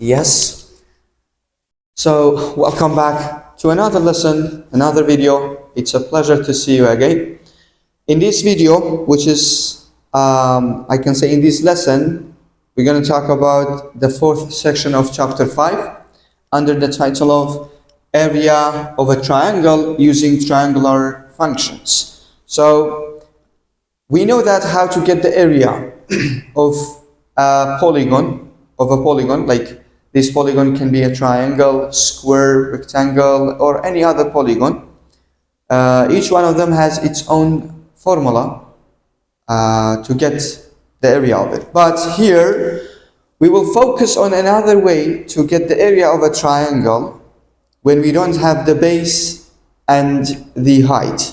Yes. So welcome back to another lesson, another video. It's a pleasure to see you again. In this video, which is, I can say in this lesson, we're going to talk about the fourth section of chapter 5 under the title of area of a triangle using triangular functions. So we know that how to get the area of a polygon, like this polygon can be a triangle, square, rectangle, or any other polygon. Each one of them has its own formula to get the area of it. But here we will focus on another way to get the area of a triangle when we don't have the base and the height.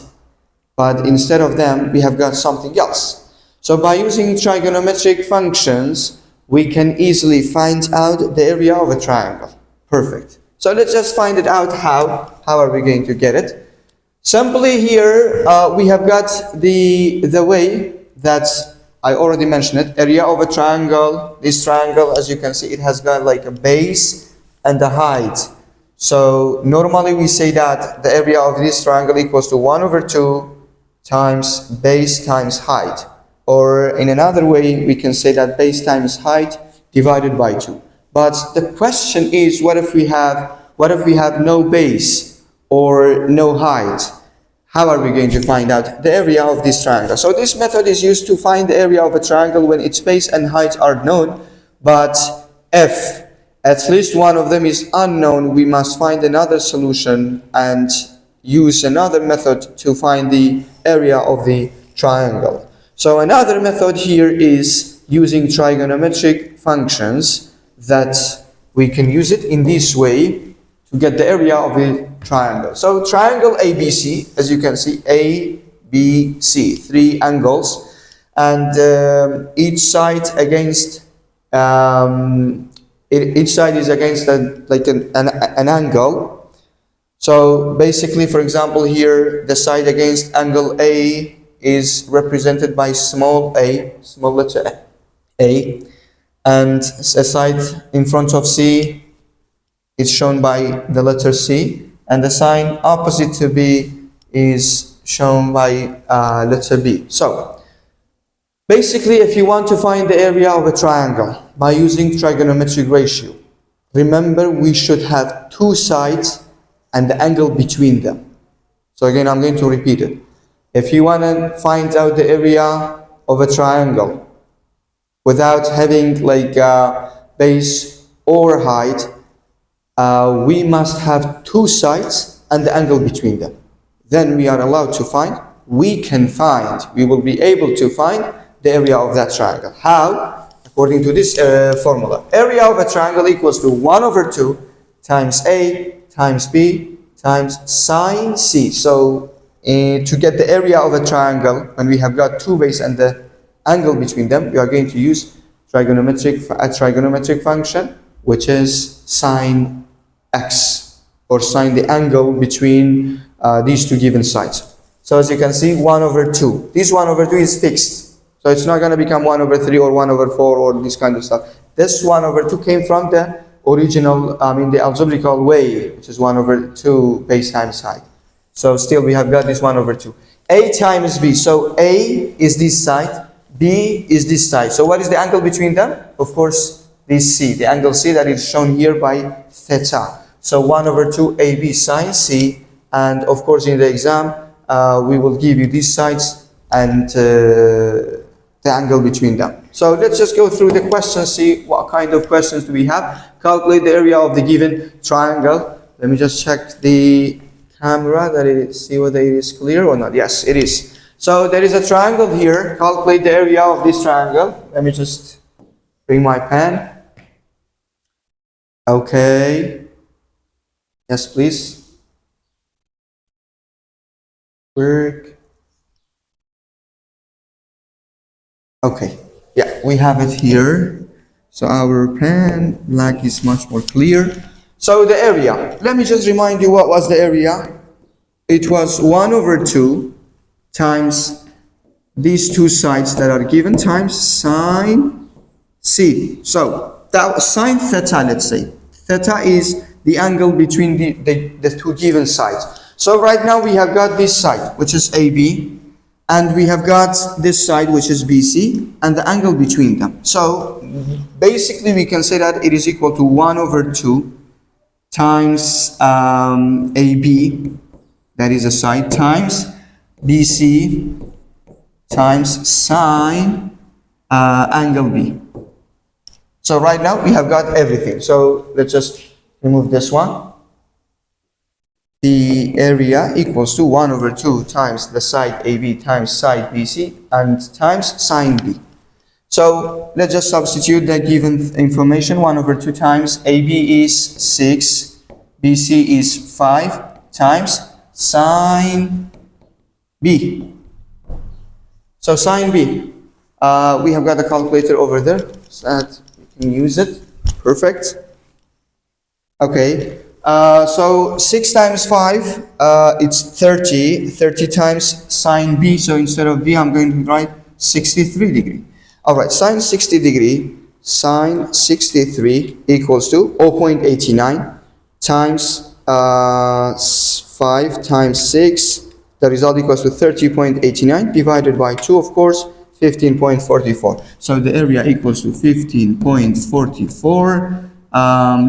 But instead of them, we have got something else. So by using trigonometric functions, we can easily find out the area of a triangle. Perfect. So let's just find it out how. How are we going to get it? Simply here, we have got the way that I already mentioned it. Area of a triangle. This triangle, as you can see, it has got like a base and a height. So normally we say that the area of this triangle equals to 1/2 times base times height. Or in another way, we can say that base times height divided by 2. But the question is, what if we have no base or no height? How are we going to find out the area of this triangle? So this method is used to find the area of a triangle when its base and height are known. But if at least one of them is unknown, we must find another solution and use another method to find the area of the triangle. So another method here is using trigonometric functions that we can use it in this way to get the area of a triangle. So triangle ABC, as you can see, ABC, 3 angles, and each side against each side is against an angle. So basically, for example, here the side against angle A is represented by small letter A, and a side in front of C is shown by the letter C, and the sign opposite to B is shown by letter B. So basically, if you want to find the area of a triangle by using trigonometric ratio, remember we should have 2 sides and the angle between them. So again, I'm going to repeat it. If you want to find out the area of a triangle without having like base or height, we must have 2 sides and the angle between them. Then we are allowed to find, we will be able to find the area of that triangle. How? According to this formula. Area of a triangle equals to 1/2 times A times B times sine C. So to get the area of a triangle, when we have got 2 base and the angle between them, we are going to use a trigonometric function, which is sine x, or sine the angle between these 2 given sides. So as you can see, 1/2. This 1/2 is fixed. So it's not going to become 1/3 or 1/4 or this kind of stuff. This 1/2 came from the original, the algebraical way, which is 1/2 base times height. So still we have got this 1/2. A times B. So A is this side, B is this side. So what is the angle between them? Of course, this C, the angle C that is shown here by theta. So 1/2 AB sine C, and of course in the exam, we will give you these sides and the angle between them. So let's just go through the questions, see what kind of questions do we have. Calculate the area of the given triangle. Let me just check the camera see whether it is clear or not. Yes, it is. So there is a triangle here. Calculate the area of this triangle. Let me just bring my pen. Okay. Yes, please. Work. Okay. Yeah, we have it here. So our pen black is much more clear. So the area, let me just remind you what was the area. It was 1/2 times these 2 sides that are given times sine C. So that sine theta, let's say. Theta is the angle between the two given sides. So right now we have got this side, which is AB, and we have got this side, which is BC, and the angle between them. So basically we can say that it is equal to 1 over 2 times AB, that is a side, times BC times sine angle B. So right now we have got everything. So let's just remove this one. The area equals to 1 over 2 times the side AB times side BC and times sine B. So let's just substitute the given information. 1 over 2 times AB is 6, BC is 5 times sine B. So sine B, we have got a calculator over there so that we can use it. Perfect. Okay, so 6 times 5, it's 30. 30 times sine B, so instead of B, I'm going to write 63 degree. All right, sine 60 degree, sine 63 equals to 0.89 times 5 times 6. The result equals to 30.89 divided by 2, of course, 15.44. So the area equals to 15.44.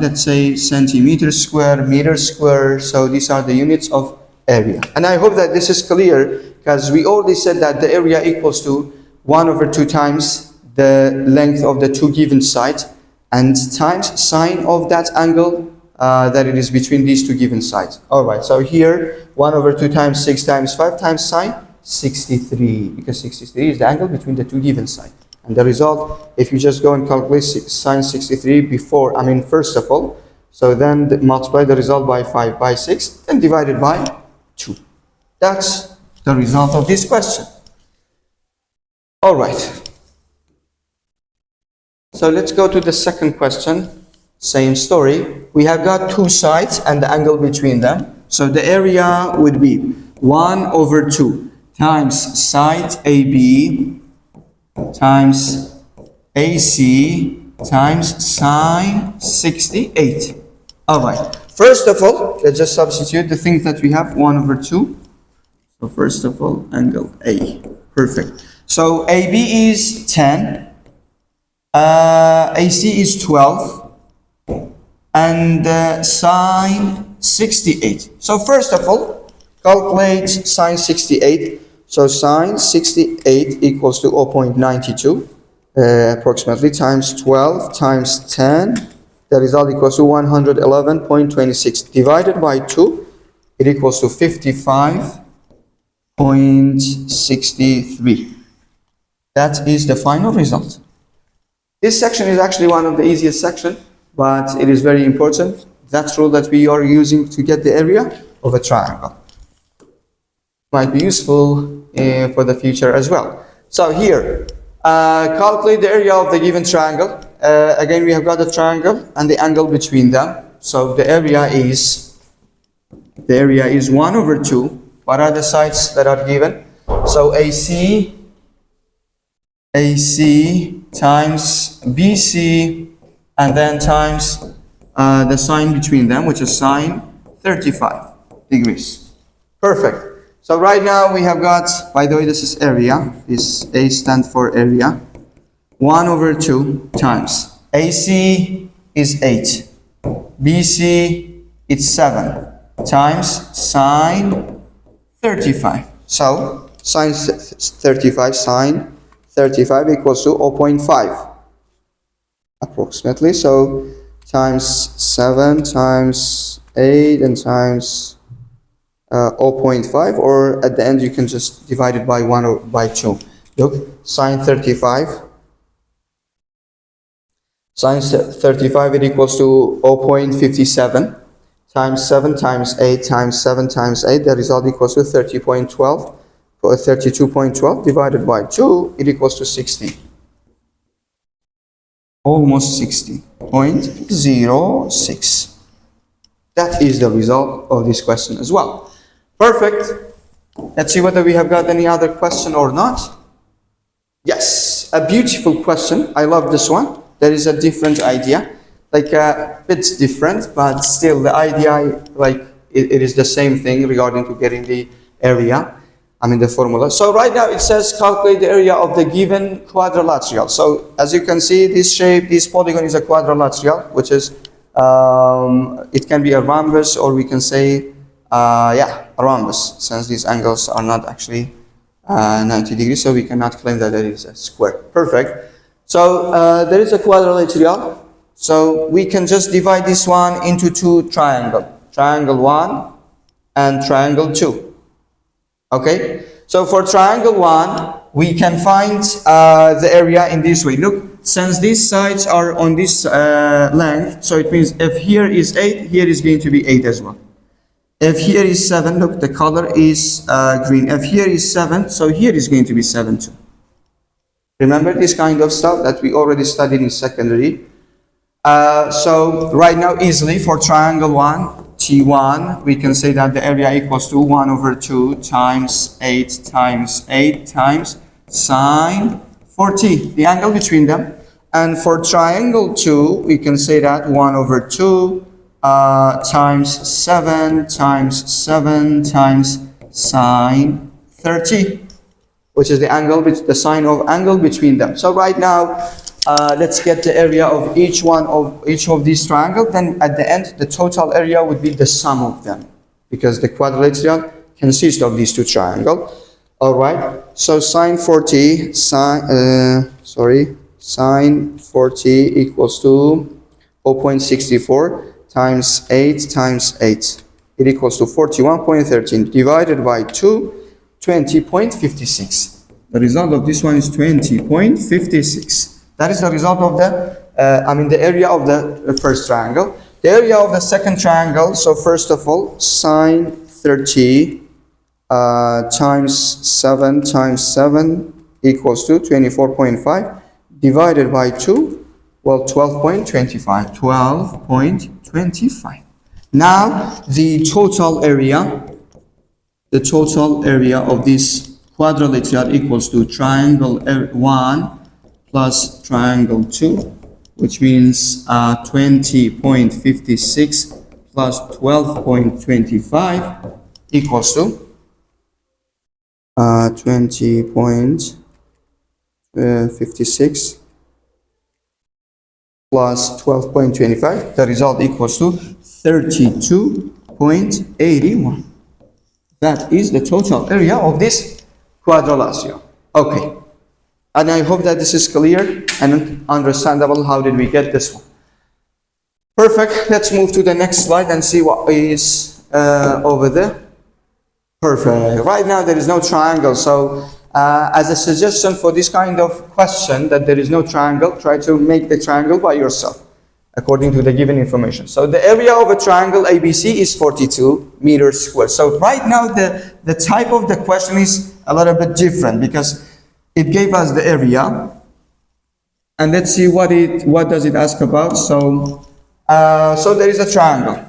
Let's say centimeters square, meters square. So these are the units of area. And I hope that this is clear, because we already said that the area equals to 1 over 2 times the length of the two given sides and times sine of that angle that it is between these two given sides. All right, so here 1 over 2 times 6 times 5 times sine 63, because 63 is the angle between the two given sides. And the result, if you just go and calculate sine 63 before, first of all, so then multiply the result by 5 by 6, then divided by 2. That's the result of this question. All right. So let's go to the second question. Same story. We have got two sides and the angle between them. So the area would be 1 over 2 times side AB times AC times sine 68. All right. First of all, let's just substitute the things that we have. 1 over 2. So first of all, angle A. Perfect. So AB is 10. AC is 12. And sine 68. So first of all, calculate sine 68. So sine 68 equals to 0.92 approximately times 12 times 10. The result equals to 111.26 divided by 2. It equals to 55.63. That is the final result. This section is actually one of the easiest sections, but it is very important. That rule that we are using to get the area of a triangle might be useful for the future as well. So here, calculate the area of the given triangle. Again, we have got the triangle and the angle between them. So the area is 1 over 2. What are the sides that are given? So AC times BC, and then times the sine between them, which is sine 35 degrees. Perfect. So right now we have got, by the way, this is area. This A stands for area. 1 over 2 times AC is 8. BC is 7 times sine 35. So sine 35 equals to 0.5 approximately. So times 7 times 8 and times 0.5, or at the end you can just divide it by 1 or by 2. Look, sine 35. Sine 35, it equals to 0.57 times 7 times 8 times 7 times 8. The result equals to 30.12. 32.12 divided by 2, it equals to 60. Almost 60.06. That is the result of this question as well. Perfect. Let's see whether we have got any other question or not. Yes, a beautiful question. I love this one. there is a different idea, like a bit different, but still the idea, like it is the same thing regarding to getting the area. I mean the formula. So right now it says calculate the area of the given quadrilateral. So as you can see, this shape, this polygon is a quadrilateral, which is, it can be a rhombus, or we can say, yeah, a rhombus, since these angles are not actually 90 degrees, so we cannot claim that there is a square. Perfect. So there is a quadrilateral, so we can just divide this one into two triangles, triangle 1 and triangle 2. Okay, so for triangle 1, we can find the area in this way. Look, since these sides are on this length, so it means if here is 8, here is going to be 8 as well. If here is 7, look, the color is green. If here is 7, so here is going to be 7 too. Remember this kind of stuff that we already studied in secondary. So right now, easily for triangle 1, T1, we can say that the area equals to 1 over 2 times 8 times 8 times sine 40, the angle between them. And for triangle 2, we can say that 1 over 2 times 7 times 7 times sine 30, which is the angle, the sine of angle between them. So right now, let's get the area of each of these triangles. Then at the end, the total area would be the sum of them, because the quadrilateral consists of these two triangles. All right. So sine 40 equals to 0.64 times 8 times 8. It equals to 41.13 divided by 2, 20.56. The result of this one is 20.56. That is the result of the, the area of the first triangle. The area of the second triangle, so first of all, sine 30 times 7 times 7 equals to 24.5 divided by 2, well, 12.25. 12.25. Now, the total area of this quadrilateral equals to triangle 1 plus triangle 2, which means 20.56 plus 12.25 equals to 20.56 plus 12.25. The result equals to 32.81. That is the total area of this quadrilateral. Okay. And I hope that this is clear and understandable. How did we get this one? Perfect. Let's move to the next slide and see what is over there. Perfect. Right now there is no triangle. So as a suggestion for this kind of question that there is no triangle, try to make the triangle by yourself according to the given information. So the area of a triangle ABC is 42 meters squared. So right now the type of the question is a little bit different, because it gave us the area, and let's see what does it ask about. So there is a triangle.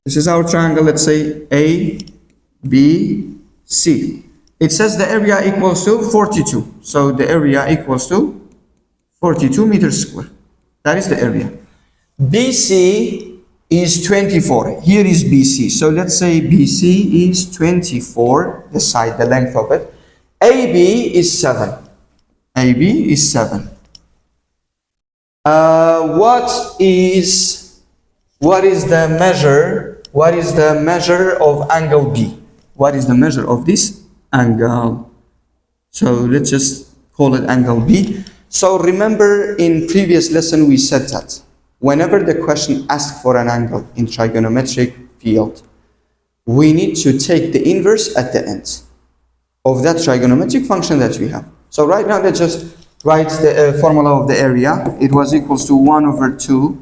This is our triangle. Let's say A, B, C. It says the area equals to 42. So the area equals to 42 meters squared. That is the area. BC is 24. Here is BC. So let's say BC is 24, the side, the length of it. AB is 7. AB is 7. What is the measure? What is the measure of angle B? What is the measure of this angle? So let's just call it angle B. So remember, in previous lesson we said that whenever the question asks for an angle in trigonometric field, we need to take the inverse at the end of that trigonometric function that we have. So right now let's just write the formula of the area. It was equals to 1 over 2.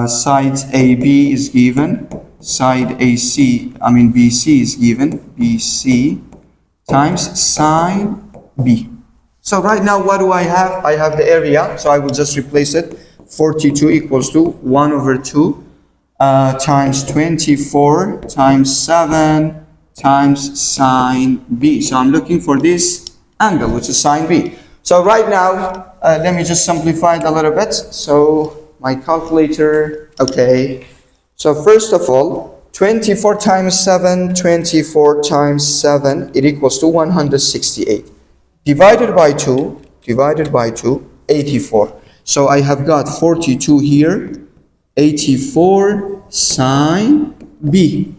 Side AB is given. Side BC is given. BC times sine B. So right now what do I have? I have the area. So I will just replace it. 42 equals to 1 over 2 times 24 times 7 times sine B. So I'm looking for this angle, which is sine B. So right now, Let me just simplify it a little bit. So my calculator, okay. So first of all, 24 times 7, 24 times 7, it equals to 168. Divided by 2, 84. So I have got 42 here, 84 sine B.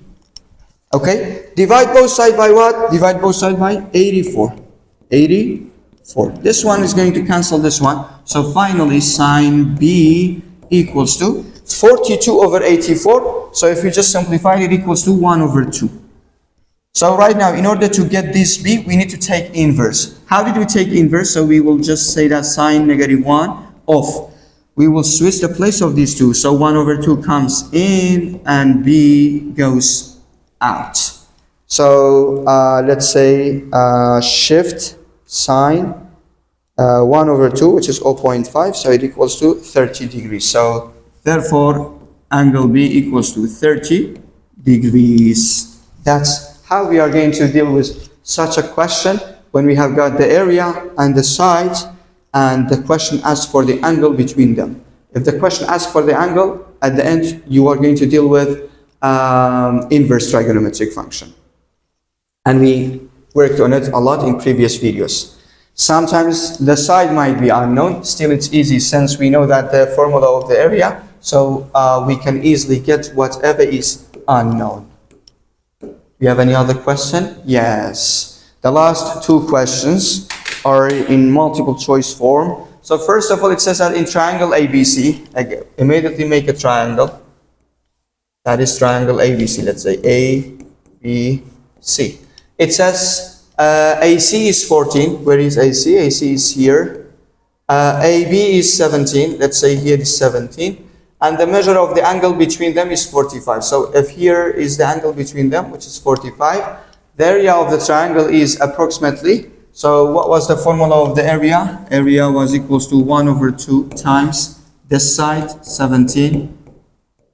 Okay, divide both sides by what? Divide both sides by 84. 84. This one is going to cancel this one. So finally, sine B equals to 42 over 84. So if we just simplify it, it equals to 1 over 2. So right now, in order to get this B, we need to take inverse. How did we take inverse? So we will just say that sine -1 of. We will switch the place of these two. So 1 over 2 comes in and B goes out. So let's say shift sine 1 over 2, which is 0.5. So it equals to 30 degrees. So therefore, angle B equals to 30 degrees. That's how we are going to deal with such a question when we have got the area and the sides, and the question asks for the angle between them. If the question asks for the angle, at the end, you are going to deal with inverse trigonometric function. And we worked on it a lot in previous videos. Sometimes the side might be unknown. Still, it's easy since we know that the formula of the area, so we can easily get whatever is unknown. You have any other question? Yes. The last two questions are in multiple choice form. So first of all, it says that in triangle ABC, immediately make a triangle. That is triangle ABC. Let's say ABC. It says AC is 14. Where is AC? AC is here. AB is 17. Let's say here is 17. And the measure of the angle between them is 45. So if here is the angle between them, which is 45, the area of the triangle is approximately, so what was the formula of the area? Area was equals to 1 over 2 times this side, 17,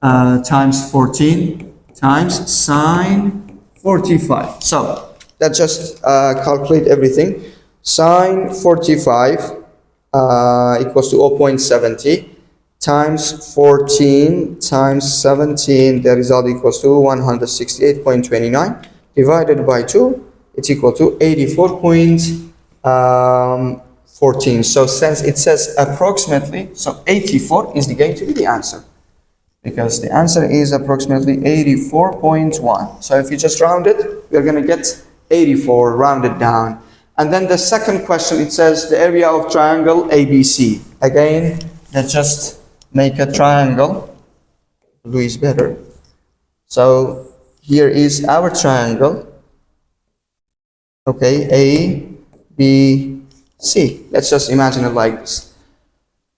times 14, times sine 45. So let's just calculate everything. Sine 45 equals to 0.70 times 14 times 17, the result equals to 168.29, divided by 2, it's equal to 84.14. So since it says approximately, so 84 is going to be the answer, because the answer is approximately 84.1. So if you just round it, we're going to get 84 rounded down. And then the second question, it says the area of triangle ABC. Again, let's just make a triangle. Blue is better. So here is our triangle. Okay, A, B, C. Let's just imagine it like this.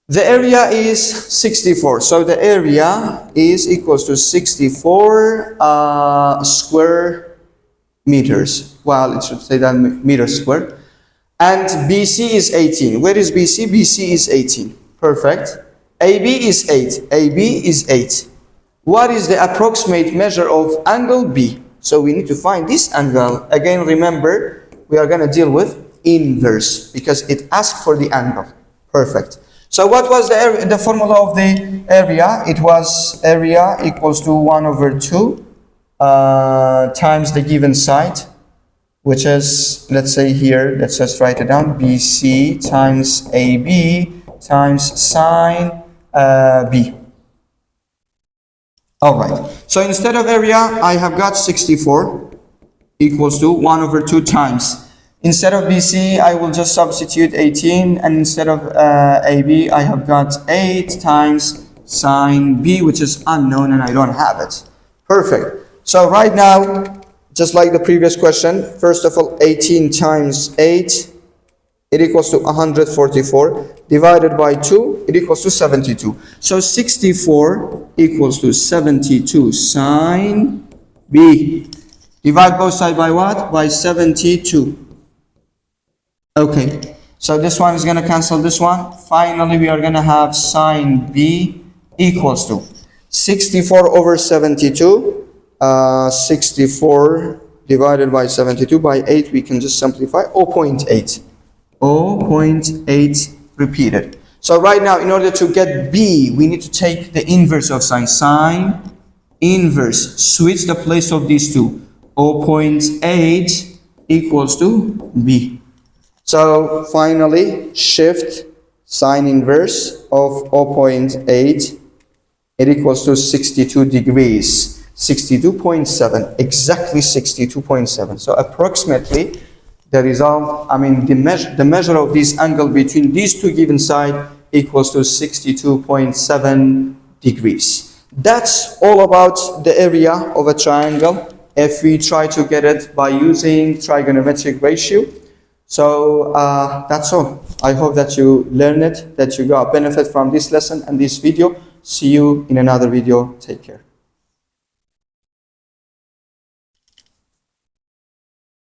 The area is 64. So the area is equals to 64 square meters. Well, it should say that meters square. And BC is 18. Where is BC? BC is 18. Perfect. AB is 8. AB is 8. What is the approximate measure of angle B? So we need to find this angle. Again, remember, we are going to deal with inverse because it asks for the angle. Perfect. So what was the formula of the area? It was area equals to 1 over 2 times the given side, which is, let's say here, let's just write it down, BC times AB times sine B. All right. So instead of area, I have got 64 equals to 1 over 2 times. Instead of BC, I will just substitute 18, and instead of AB, I have got 8 times sine B, which is unknown, and I don't have it. Perfect. So right now, just like the previous question, first of all, 18 times 8, it equals to 144, divided by 2, it equals to 72. So 64 equals to 72 sine B. Divide both sides by what? By 72. Okay, so this one is going to cancel this one. Finally, we are going to have sine B equals to 64 over 72. 64 divided by 72 by 8, we can just simplify 0.8. 0.8 repeated. So right now, in order to get B, we need to take the inverse of sine. Sine inverse, switch the place of these two. 0.8 equals to B. So finally, shift sine inverse of 0.8, it equals to 62 degrees. 62.7, exactly 62.7. So approximately the result, the measure of this angle between these two given sides equals to 62.7 degrees. That's all about the area of a triangle if we try to get it by using trigonometric ratio. So that's all. I hope that you learn it, that you got benefit from this lesson and this video. See you in another video. Take care.